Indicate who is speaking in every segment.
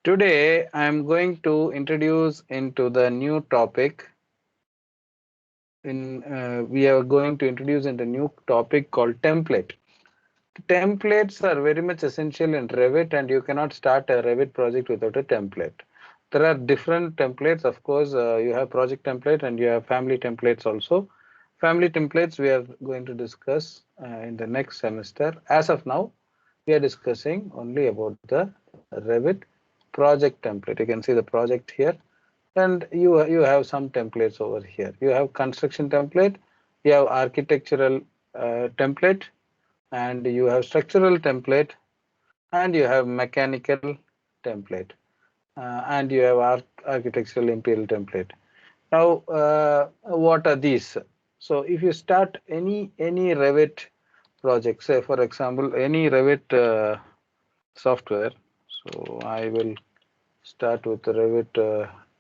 Speaker 1: Today I am going to introduce into the new topic. We are going to introduce into new topic called template. Templates are very much essential in Revit, and you cannot start a Revit project without a template. There are different templates, of course. You have project template and you have family templates also. Family templates we are going to discuss in the next semester. As of now, we are discussing only about the Revit project template. You can see the project here, and you have some templates over here. You have construction template, you have architectural template, and you have structural template, and you have mechanical template, and you have architectural imperial template. Now, what are these? So if you start any Revit project, say for example any Revit software, so I will start with Revit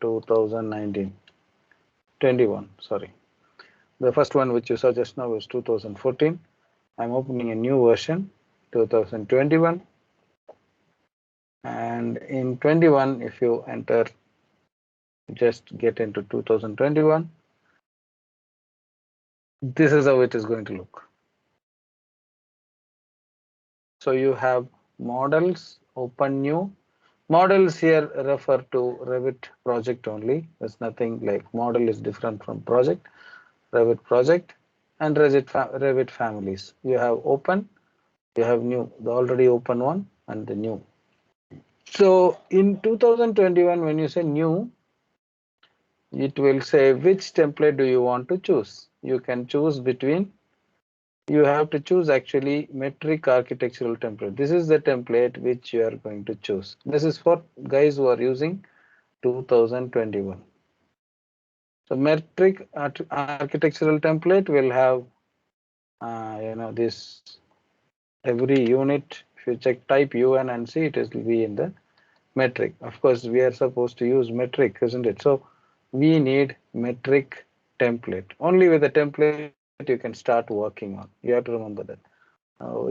Speaker 1: 2019 21, sorry. The first one which you saw just now is 2014. I'm opening a new version 2021, and in 21 if you enter, just get into 2021, this is how it is going to look. So you have models, open new. Models here refer to Revit project only. There's nothing like model is different from project, Revit project, and Revit families. You have open, you have new, the already open one, and the new. So in 2021, when you say new, it will say which template do you want to choose. You can choose between, you have to choose actually metric architectural template. This is the template which you are going to choose. This is for guys who are using 2021. So metric architectural template will have this every unit. If you check type UN and see, it will be in the metric. Of course, we are supposed to use metric, isn't it? So we need metric template. Only with the template you can start working on. You have to remember that.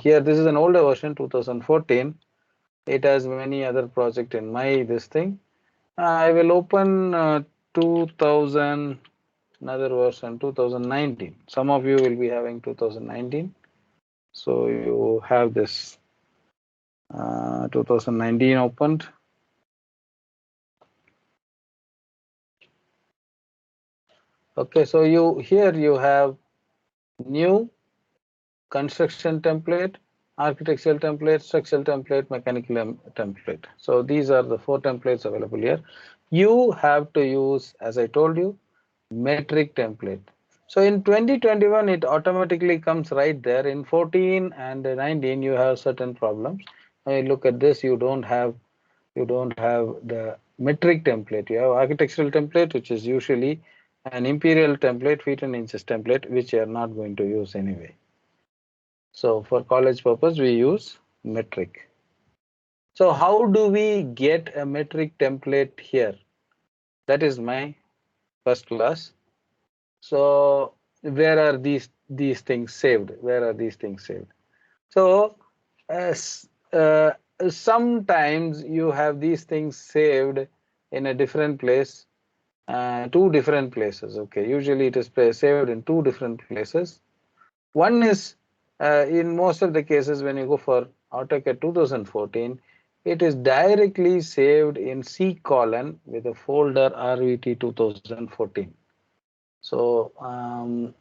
Speaker 1: Here, this is an older version, 2014. It has many other projects in my this thing. I will open 2000, another version, 2019. Some of you will be having 2019. So you have this 2019 opened. Okay, so you have new construction template, architectural template, structural template, mechanical template. So these are the 4 templates available here. You have to use, as I told you, metric template. So in 2021, it automatically comes right there. In 14 and 19, you have certain problems. When you look at this, you don't have the metric template. You have architectural template, which is usually an imperial template, feet and inches template, which you are not going to use anyway. So for college purpose, we use metric. So how do we get a metric template here? That is my first class. So where are these things saved? Where are these things saved? So uh, sometimes you have these things saved in a different place, 2 different places. Okay, usually it is saved in 2 different places. One is in most of the cases when you go for AutoCAD 2014, it is directly saved in C colon with a folder RVT 2014. So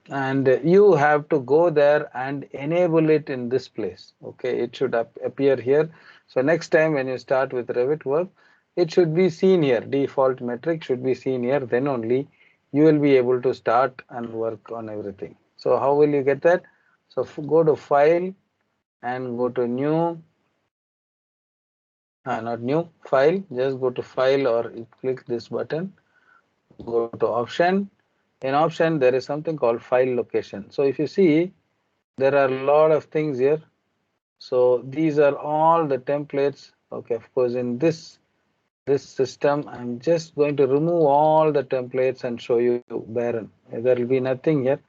Speaker 1: and you have to go there and enable it in this place. Okay, it should appear here. So next time when you start with Revit work, it should be seen here. Default metric should be seen here. Then only you will be able to start and work on everything. So how will you get that? So go to file and go to new, not new, file, just go to file or click this button, go to option. In option, there is something called file location. So if you see, there are a lot of things here. So these are all the templates. Okay, of course, in this system, I'm just going to remove all the templates and show you barren. There will be nothing here.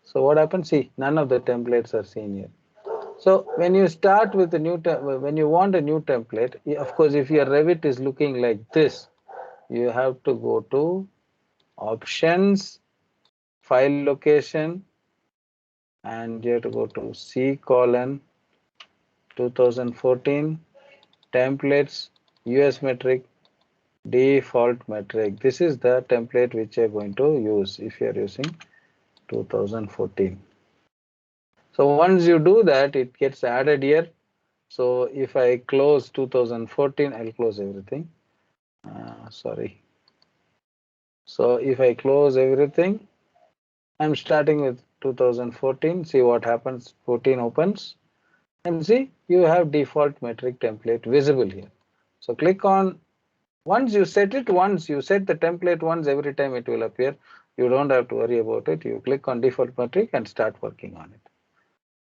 Speaker 1: So what happens? See, none of the templates are seen here. So when you start with a when you want a new template, of course, if your Revit is looking like this, you have to go to options, file location, and you have to go to C colon 2014 templates US metric default metric. This is the template which you're going to use if you're using 2014. So once you do that, it gets added here. So if I close 2014, I'll close everything. Sorry. So if I close everything, I'm starting with 2014. See what happens. 14 opens. And see, you have default metric template visible here. So click on, once you set it once, you set the template once, every time it will appear. You don't have to worry about it. You click on default metric and start working on it.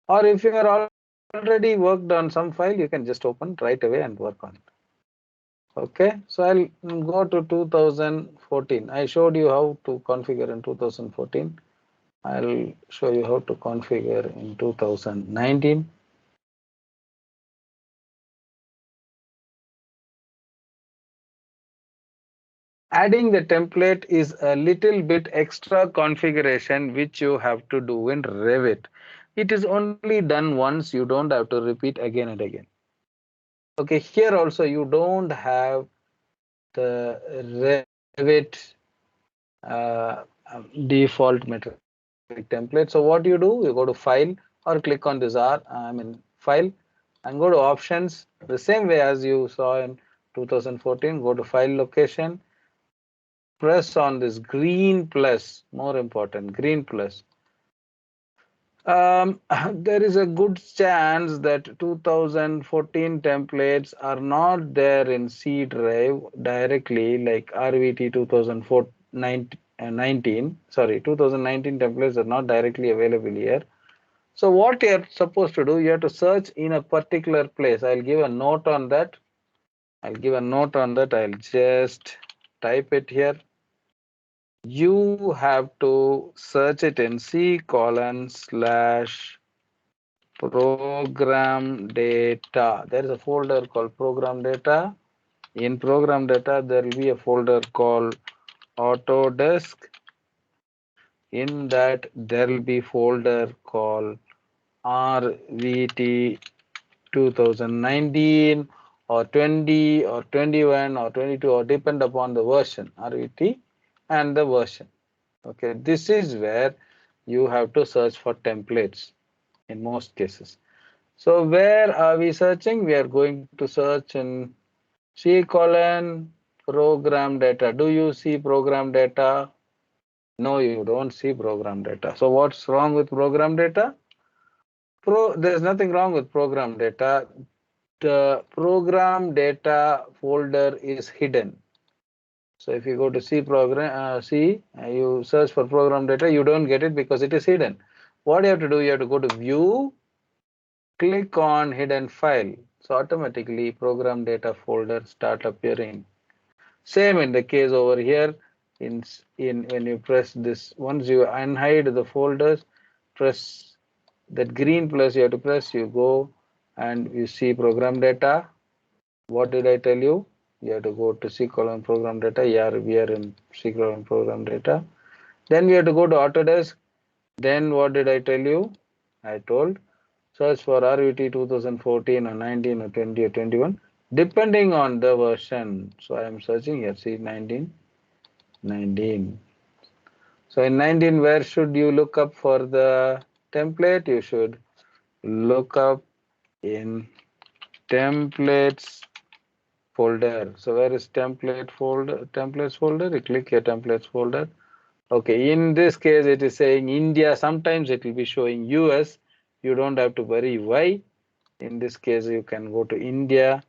Speaker 1: Or if you are already worked on some file, you can just open right away and work on it. Okay, so I'll go to 2014. I showed you how to configure in 2014. I'll show you how to configure in 2019. Adding the template is a little bit extra configuration which you have to do in Revit. It is only done once, you don't have to repeat again and again. Okay, here also you don't have the Revit default metric template. So what you do, you go to file or click on this file and go to options the same way as you saw in 2014. Go to file location, press on this green plus, more important, green plus. There is a good chance that 2014 templates are not there in C drive directly, like RVT 2019, sorry, 2019 templates are not directly available here. So what you're supposed to do, you have to search in a particular place. I'll give a note on that. I'll just type it here. You have to search it in C colon slash program data. There is a folder called program data. In program data, there will be a folder called Autodesk. In that, there will be folder called RVT 2019 or 20 or 21 or 22, or depend upon the version, RVT and the version. Okay, this is where you have to search for templates in most cases. So where are we searching? We are going to search in C colon program data. Do you see program data? No, you don't see program data. So what's wrong with program data? There's nothing wrong with program data. The program data folder is hidden. So if you go to you search for program data, you don't get it because it is hidden. What you have to do, you have to go to view, click on hidden file. So automatically program data folder start appearing. Same in the case over here. In when you press this, once you unhide the folders, press that green plus, you have to press, you go and you see program data. What did I tell you? You have to go to C colon program data. Yeah, we are in C colon program data. Then we have to go to Autodesk. Then what did I tell you? I told search for RVT 2014 or 19 or 20 or 21, depending on the version. So I am searching here, see 19. So in 19, where should you look up for the template? You should look up in templates folder. So where is templates folder? You click here, templates folder. Okay, in this case, it is saying India. Sometimes it will be showing US. You don't have to worry why. In this case, you can go to India.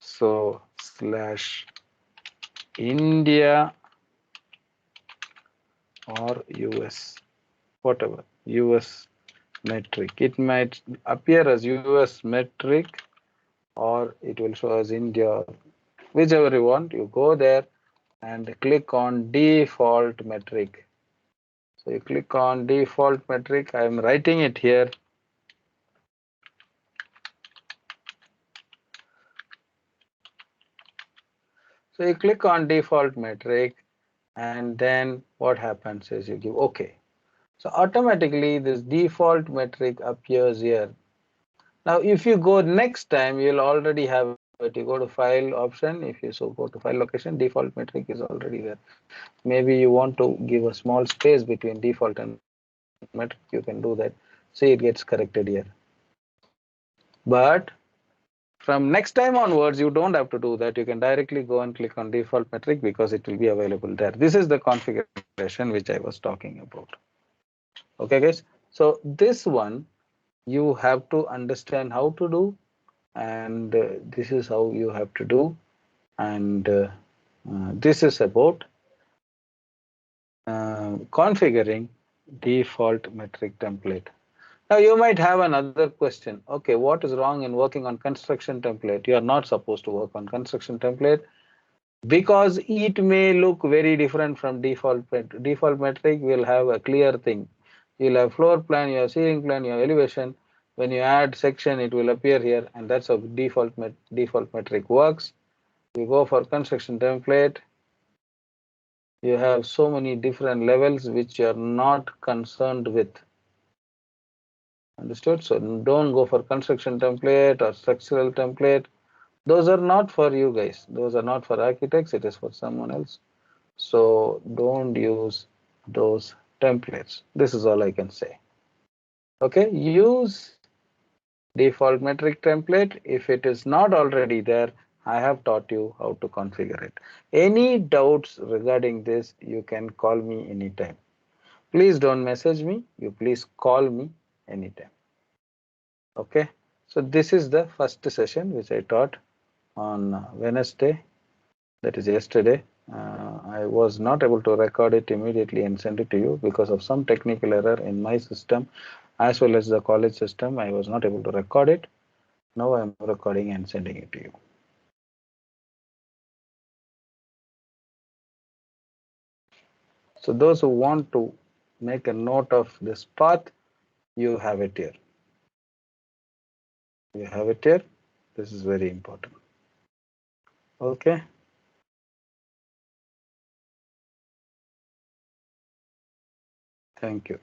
Speaker 1: So slash India or US, whatever, US metric. It might appear as US metric or it will show as India, whichever you want. You go there and click on default metric. So you click on default metric. I am writing it here. So you click on default metric, and then what happens is you give OK. So automatically this default metric appears here. Now, if you go next time, you'll already have it. You go to file option. If you so go to file location, default metric is already there. Maybe you want to give a small space between default and metric. You can do that. See, it gets corrected here. But from next time onwards, you don't have to do that. You can directly go and click on default metric because it will be available there. This is the configuration which I was talking about. Okay, guys. So this one you have to understand how to do, and this is how you have to do, and this is about configuring default metric template. Now you might have another question. Okay, what is wrong in working on construction template? You are not supposed to work on construction template because it may look very different from default. Default metric will have a clear thing. You'll have floor plan, you have ceiling plan, you have elevation. When you add section, it will appear here, and that's how default metric works. You go for construction template, you have so many different levels which you are not concerned with. Understood? So don't go for construction template or structural template. Those are not for you guys. Those are not for architects. It is for someone else. So don't use those templates. This is all I can say. Okay, use default metric template. If it is not already there, I have taught you how to configure it. Any doubts regarding this, you can call me anytime. Please don't message me. You please call me anytime. Okay, so this is the first session which I taught on Wednesday, that is yesterday. I was not able to record it immediately and send it to you because of some technical error in my system as well as the college system. I was not able to record it. Now I am recording and sending it to you. So those who want to make a note of this path, you have it here. You have it here. This is very important. Okay. Thank you.